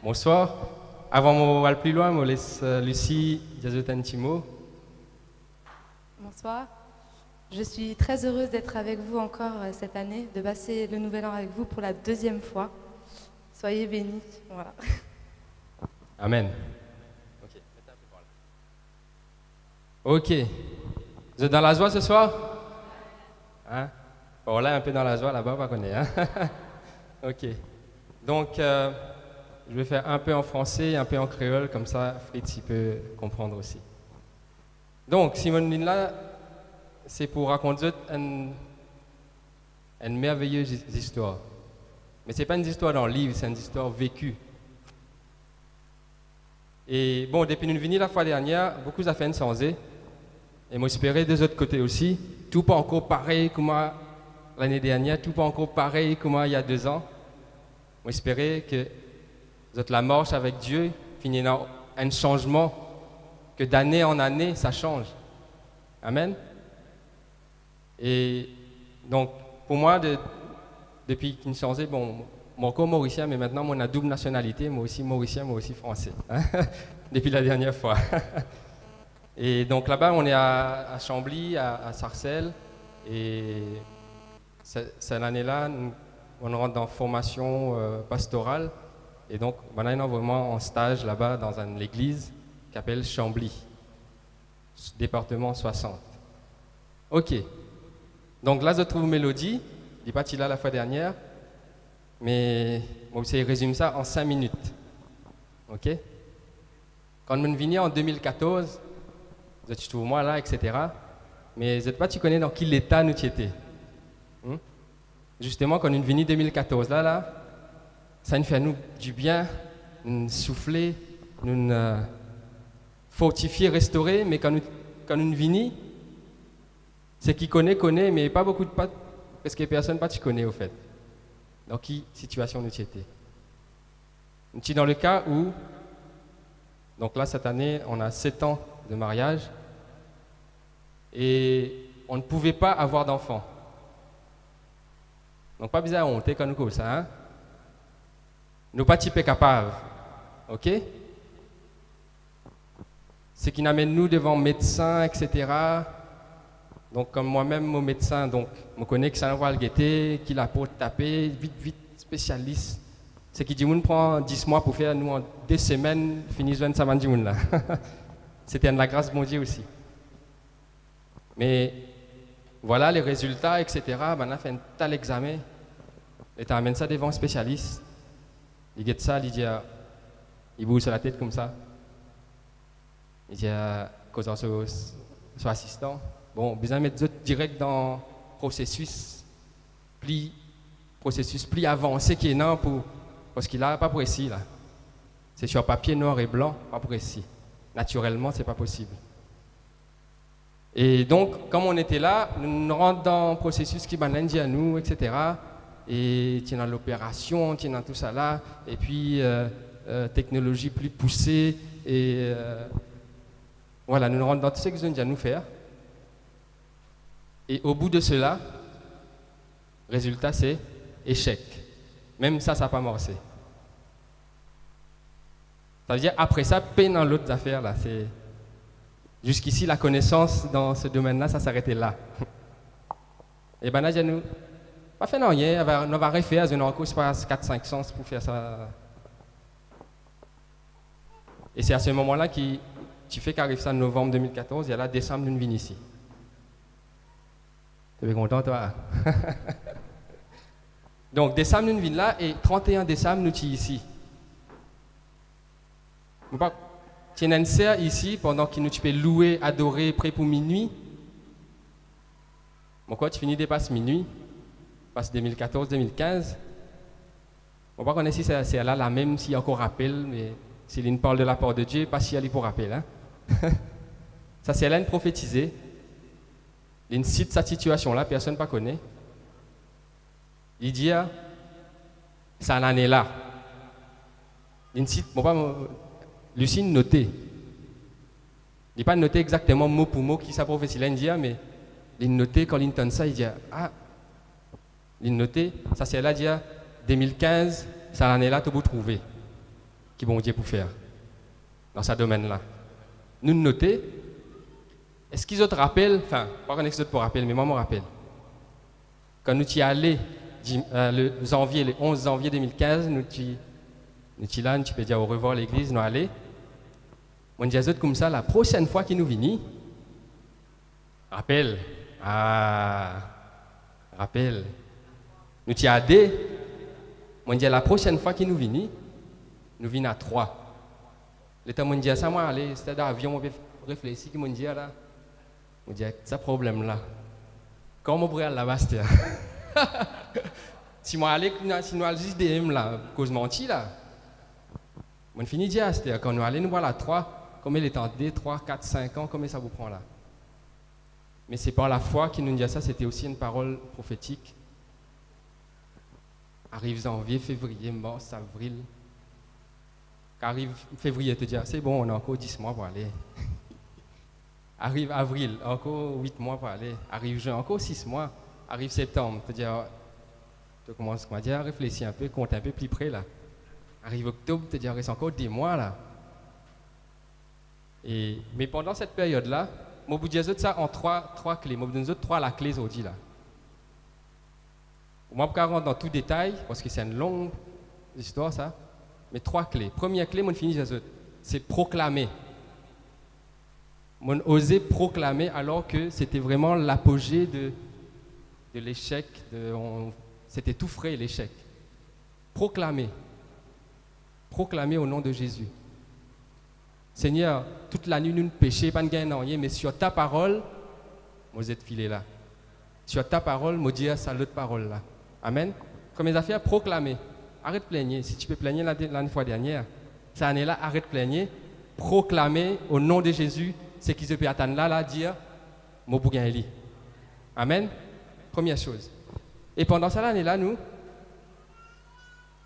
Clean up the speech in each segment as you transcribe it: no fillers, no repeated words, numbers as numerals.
Bonsoir. Avant d'aller plus loin, je laisse Lucie dire un petit mot. Bonsoir. Je suis très heureuse d'être avec vous encore cette année, de passer le nouvel an avec vous pour la deuxième fois. Soyez bénis. Voilà. Amen. Ok. Vous êtes dans la joie ce soir? Hein? Bon, là, un peu dans la joie, là-bas, on va connaître. Hein? Ok. Donc, je vais faire un peu en français, un peu en créole, comme ça, Fritz, il peut comprendre aussi. Donc, Simone Lin, c'est pour raconter une merveilleuse histoire. Mais ce n'est pas une histoire dans le livre, c'est une histoire vécue. Et bon, depuis nous venus la fois dernière, beaucoup d'affaires sont et moi j'espérais des autres côtés aussi. Tout pas encore pareil comme l'année dernière, tout pas encore pareil comme il y a 2 ans. Moi j'espérais que la marche avec Dieu finit dans un changement, que d'année en année ça change. Amen. Et donc, pour moi, depuis qu'il changeait, bon, moi encore mauricien, mais maintenant, on a double nationalité, moi aussi mauricien, moi aussi français, hein, depuis la dernière fois. Et donc là-bas, on est à Chambly, à Sarcelles, et cette année-là, on rentre dans formation pastorale, et donc, maintenant, on est vraiment en stage là-bas dans l'église qui s'appelle Chambly, département 60. Ok. Donc là, je trouve Mélodie, il n'est pas là la fois dernière, mais moi aussi, il résume ça en 5 minutes. Ok? Quand je suis venu en 2014, je trouve moi là, etc. Mais je ne sais pas, tu connais dans quel état nous étions. Justement, quand nous sommes venus en 2014, là, ça nous fait nous du bien, nous souffler, nous fortifier, restaurer, mais quand nous sommes venus, c'est qui connaît, mais pas beaucoup de pas, parce que personne pas tu connaît au fait. Dans quelle situation nous étions. Nous sommes dans le cas où, donc là cette année, on a 7 ans de mariage et on ne pouvait pas avoir d'enfants. Donc pas besoin de honte quand nous comme ça. Hein? Nous pas typés capables, ok? Ce qui n'amène nous devant médecins, etc. Donc, comme moi-même, mon médecin, donc, je connais que ça va le guetter, qu'il a pour taper, vite, spécialiste. C'est qui dit, on prend 10 mois pour faire, nous, en 2 semaines, finir de ça, là. C'était de la grâce de mon Dieu aussi. Mais, voilà les résultats, etc. Ben, on a fait un tel examen. Et tu amènes ça devant un spécialiste. Il guette ça, il dit, il bouge sur la tête comme ça. Il dit, cause son assistant. Bon, besoin de mettre direct dans le processus plus avancé qui est non parce qu'il n'a pas précis là. C'est sur papier noir et blanc, pas précis. Naturellement, c'est pas possible. Et donc, comme on était là, nous rentrons dans le processus qui banane à nous, etc. Et tu es dans l'opération, tu es dans tout ça là, et puis technologie plus poussée, et voilà, nous rentrons dans tout ce que nous avons à nous faire. Et au bout de cela, résultat, c'est échec. Même ça, ça n'a pas morcé. Ça veut dire, après ça, peine dans l'autre affaire. Là. Jusqu'ici, la connaissance dans ce domaine-là, ça s'arrêtait là. Et bien là, nous pas fait rien, on va refaire, on a encore 4-5 sens pour faire ça. Et c'est à ce moment-là que tu fais qu'arrive ça en novembre 2014, et là, décembre, nous venons ici. Tu es content, toi? Donc, décembre, nous venons là, et 31 décembre, nous sommes ici. Tu as une serre ici, pendant que nous peux louer, adorer, prêt pour minuit. Pourquoi tu finis dépasse minuit? Passe 2014-2015. On va connaître si c'est là, même s'il y a encore rappel, mais s'il une parle de la part de Dieu, pas si elle est pour rappel. Hein? Ça, c'est elle prophétisé. Il cite cette situation-là, personne ne la connaît. Il dit, ça en est là. Il cite, Lucine noté. Il n'est pas noté exactement mot pour mot qui sa prophétie là, mais il noté quand il entend ça, il dit, il noté, ça c'est là, dit, 2015, ça en est là, tu peux trouver. qui bon Dieu pour faire dans ce domaine-là. Nous noter, est-ce qu'ils te rappellent, enfin, pas qu'on est pour rappel, mais moi, je me rappelle. Quand nous y allés le 11 janvier 2015, nous y là, nous peux dire au revoir à l'église, nous allés. On dit comme ça, la prochaine fois qu'il nous vient, rappel, rappel. Nous y allés, on dit la prochaine fois qu'il nous vient, nous venons à 3. Le temps où on dit ça, moi, allez, c'était d'avion, on peut réfléchir, on dit là, on dit, c'est problème là. Comment on pourrait aller là-bas, c'était si moi allais, si nous allons juste DM là, cause menti là, on finit déjà, c'est-à-dire quand nous allons nous voir là 3, combien il est en 2, 3, 4, 5 ans, combien ça vous prend là? Mais c'est par la foi qui nous dit ça, c'était aussi une parole prophétique. Arrive janvier, février, mars, avril. Arrive février, te dit, c'est bon, on a encore 10 mois pour aller. Arrive avril, encore 8 mois pour aller. Arrive juin, encore 6 mois. Arrive septembre, te dire, tu commences à réfléchir un peu, compte un peu plus près là. Arrive octobre, te dire, il reste encore 10 mois là. Mais pendant cette période-là, je vous dis ça en trois clés. Je vous donne 3 la clé aujourd'hui là. Moi, je ne vais pas rentrer dans tout détail, parce que c'est une longue histoire ça. Mais 3 clés. Première clé, je finis c'est proclamer. On osait proclamer alors que c'était vraiment l'apogée de l'échec. C'était tout frais l'échec. Proclamer. Proclamer au nom de Jésus. Seigneur, toute la nuit nous ne péchons pas de gain rien, mais sur ta parole, vous êtes filé là. Sur ta parole, moi dire ça l'autre parole là. Amen. Comme les affaires, proclamer. Arrête de plaigner. Si tu peux plaigner l'année fois dernière, cette année-là, arrête de plaigner. Proclamer au nom de Jésus. C'est qu'ils peuvent attendre là, dire mon bougain est. Amen. Première chose. Et pendant cette année-là, nous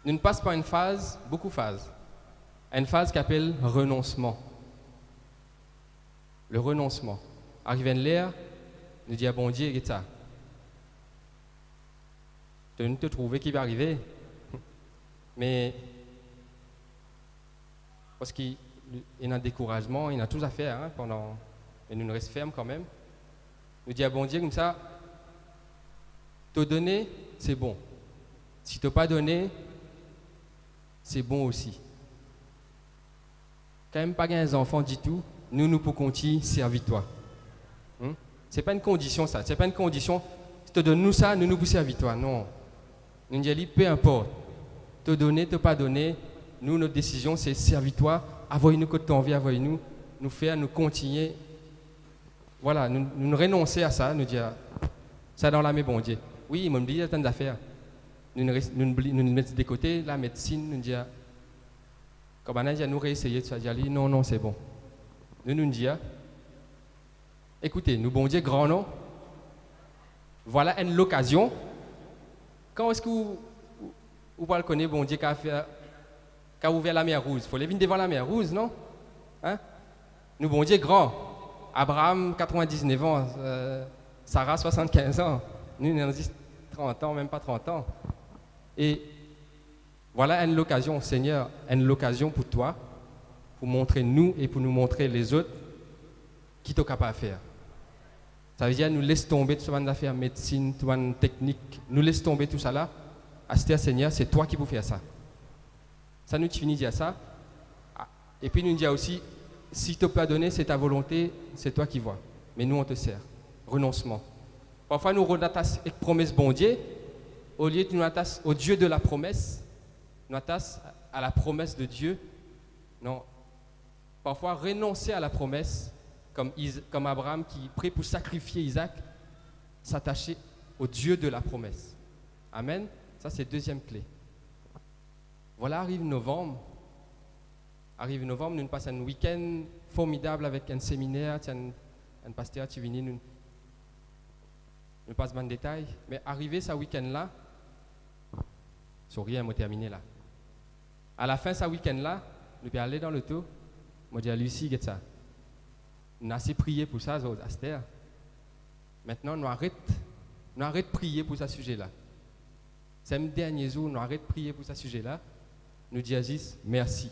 ne passons pas une phase, beaucoup de phases. Une phase qui s'appelle renoncement. Le renoncement. Arrivé une l'air, nous dit à bon Dieu, et ça. Tu ne te trouves qui va arriver. Mais parce qu'il y a un découragement, il y a tout à faire hein, pendant. Et nous restons fermes quand même. Nous dit à bon Dieu comme ça, te donner, c'est bon. Si tu n'as pas donné, c'est bon aussi. Quand même pas un enfant du tout, nous pour continuer servir toi. C'est pas une condition ça, c'est pas une condition. Si tu donnes nous ça, nous pour servir toi. Non. Nous disons peu importe. Te donner, te pas donner, nous notre décision c'est servir toi. Envoie-nous que tu as envie, envoie-nous, nous faire, nous continuer. Voilà, nous renoncer à ça, nous dire ça dans la main bon Dieu. Oui, il m'a dit tant d'affaires. Nous mettons de côté la médecine, nous dire comme on a dit, nous réessayer de se dire non, c'est bon. Nous disons, écoutez, nous bon Dieu grand nom. Voilà une occasion. Quand est-ce que vous pouvez le connaître, bon Dieu, qui a ouvert la mer Rouge? Il faut aller venir devant la mer Rouge, non? Hein? Nous bon Dieu grand. Abraham, 99 ans. Sarah, 75 ans. Nous, on a 30 ans, même pas 30 ans. Et voilà une occasion, Seigneur, une occasion pour toi, pour montrer nous et pour nous montrer les autres qui sont capables de faire. Ça veut dire nous laisse tomber tout ce affaires médecine, tout ce technique, nous laisse tomber tout ça là. Astéa, Seigneur, c'est toi qui peux faire ça. Ça nous finit de dire ça. Et puis nous dit aussi, si tu ne peux pas donner, c'est ta volonté, c'est toi qui vois. Mais nous, on te sert. Renoncement. Parfois, nous renattachons avec promesse bon Dieu, au lieu de nous attacher au Dieu de la promesse, nous attachons à la promesse de Dieu. Non. Parfois, renoncer à la promesse, comme Abraham qui prie pour sacrifier Isaac, s'attacher au Dieu de la promesse. Amen. Ça, c'est deuxième clé. Voilà, arrive novembre. Nous passons un week-end formidable avec un séminaire, un pasteur qui vient nous passe dans le détail. Mais arrivé ce week-end-là, sur rien, moi terminé là. À la fin de ce week-end-là, nous pouvons aller dans le tour. Moi, je dis à Lucie, qu'est-ce ça? On a assez prié pour ça, Astère. Maintenant, nous arrêtons de prier pour ce sujet-là. C'est le dernier jour, nous arrêtons de prier pour ce sujet-là. Nous disons Aziz, merci.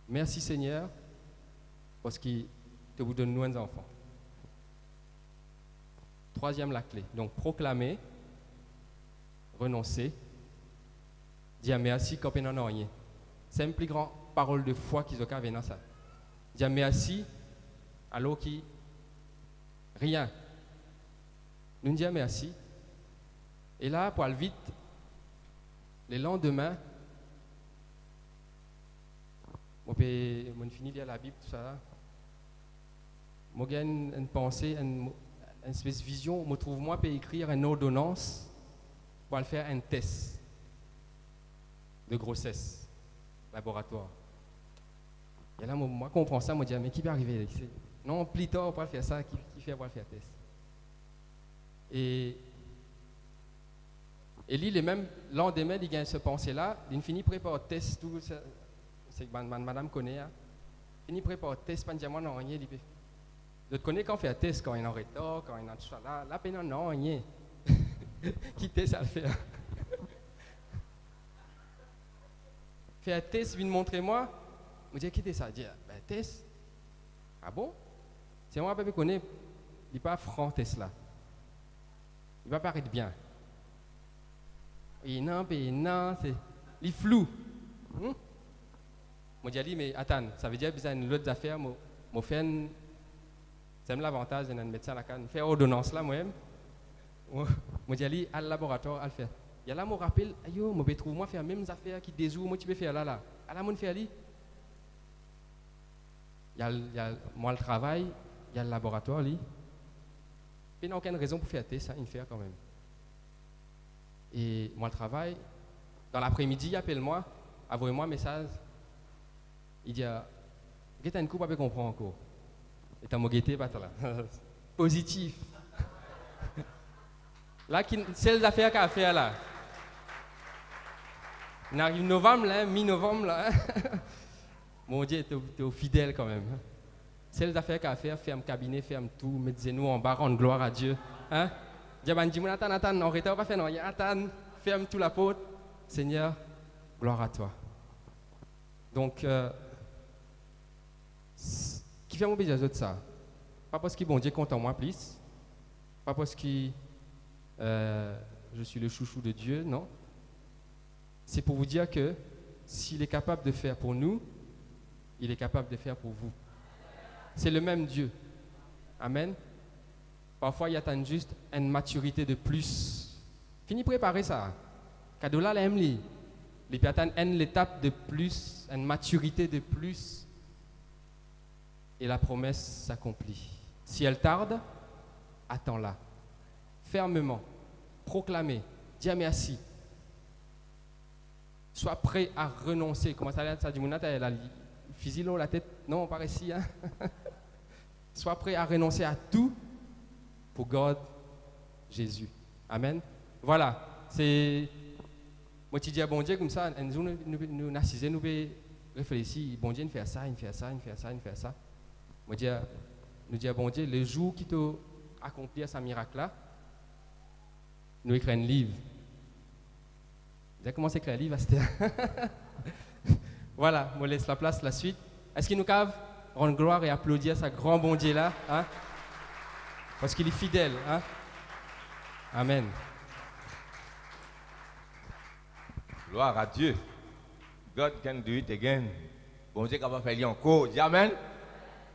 Merci Seigneur, parce qu'il te vous donne nous un enfant. Troisième, la clé. Donc, proclamer, renoncer, dire merci quand on n'en a rien. C'est une plus grande parole de foi qu'ils ont qu'à venir dans ça. Dire merci alors qui rien. Nous disons merci. Et là, pour aller vite, le lendemain, on finit de lire la Bible, tout ça. Moi, j'ai une pensée, une espèce de vision. Je trouve moi, écrire une ordonnance pour aller faire un test de grossesse, laboratoire. Et là, moi, je comprends ça, je me dis, mais qui peut arriver ici? Non, plus tard, on peut faire ça, qui fait pour faire test. Et lui, le même lendemain, il gagne ce pensée-là, il finit préparer le test, tout ça. C'est que madame connaît, hein. Il prépare le test, pas dire non, rien. Je connais quand on fait un test, quand il est en retard, quand il est en tout ça, là, non, rien. Qui test ça le fait? Fait un test, il vient montrer moi. Je dis, qui est ça? Je dis, ben, test. Ah bon? C'est moi, je connais, il n'est pas franc, test là. Il va paraître bien. Et non, il est flou. Je dis, mais attends, ça veut dire que besoin d'autres affaires. Je fais c'est l'avantage d'un médecin à la canne. Je fais ordonnance là, moi-même. Je dis, à laboratoire, à le faire. Il y a là, je me rappelle, je vais trouver moi faire les mêmes affaires qui déjouent, moi tu peux faire là. À la mon faire ali. Il y a moi le travail, il y a le laboratoire ali. Il n'y a aucune raison pour faire test, ça, il fait quand même. Et moi le travail, dans l'après-midi, il appelle-moi, envoie-moi un message. Il dit, qu'est-ce que tu as comprendre encore? Et tu as guetté, là. Positif. Là, c'est les affaires qu'il a fait là. On arrive novembre, là, mi-novembre, là. Mon Dieu, tu es fidèle quand même. C'est les affaires qu'il a fait, ferme cabinet, ferme tout, mettez-nous en bas, rendre gloire à Dieu. Hein? Dis-moi, attends, on retard, pas faire non, attends, ferme tout la porte. Seigneur, gloire à toi. Donc, qui fait mon besoin de ça? Pas parce que bon Dieu compte en moi, plus. Pas parce que je suis le chouchou de Dieu, non. C'est pour vous dire que s'il est capable de faire pour nous, il est capable de faire pour vous. C'est le même Dieu. Amen. Parfois, il attend juste une maturité de plus. Fini préparer ça. Cadeau là, l'aime li. Il peut attendre une étape de plus, une maturité de plus. Et la promesse s'accomplit. Si elle tarde, attends-la. Fermement. Proclamer. Dis merci. Sois prêt à renoncer. Comment ça dit, Mounata, elle a le fusil dans la tête? Non, pas ici. Hein? Sois prêt à renoncer à tout pour God, Jésus. Amen. Voilà. C'est. Moi, tu dis à bon Dieu comme ça, nous assisons, nous réfléchir. Bon Dieu, il fait ça, il fait ça, il fait ça, il fait ça. Moi, nous dis à bon Dieu, le jour qui t'a accompli ce miracle-là, nous écrivons un livre. Vous avez commencé à écrire un livre à cette heure. Voilà, je laisse la place, la suite. Est-ce qu'il nous cave rendre gloire et applaudir ce grand bon Dieu là, hein? Parce qu'il est fidèle. Hein? Amen. Gloire à Dieu. God can do it again. Bon Dieu capable de faire encore. Dis amen.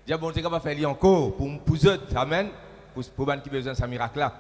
Dis bon Dieu capable de faire encore pour eux. Amen. Pour ceux qui ont besoin de ce miracle là.